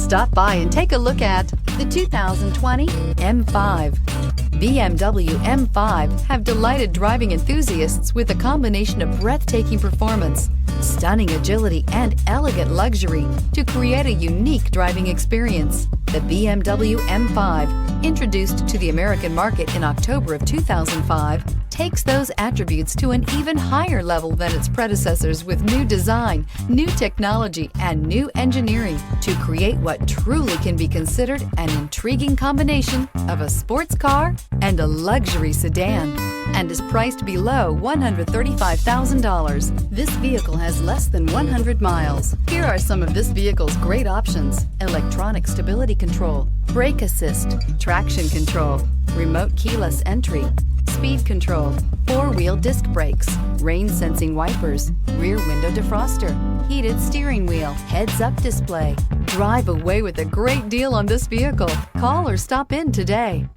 Stop by and take a look at the 2020 M5. BMW M5 have delighted driving enthusiasts with a combination of breathtaking performance, stunning agility, and elegant luxury to create a unique driving experience. The BMW M5, introduced to the American market in October of 2005, takes those attributes to an even higher level than its predecessors with new design, new technology, and new engineering to create what truly can be considered an intriguing combination of a sports car and a luxury sedan, and is priced below $135,000. This vehicle has less than 100 miles. Here are some of this vehicle's great options: electronic stability control, brake assist, traction control, remote keyless entry, speed control, four-wheel disc brakes, rain-sensing wipers, rear window defroster, heated steering wheel, heads-up display. Drive away with a great deal on this vehicle. Call or stop in today.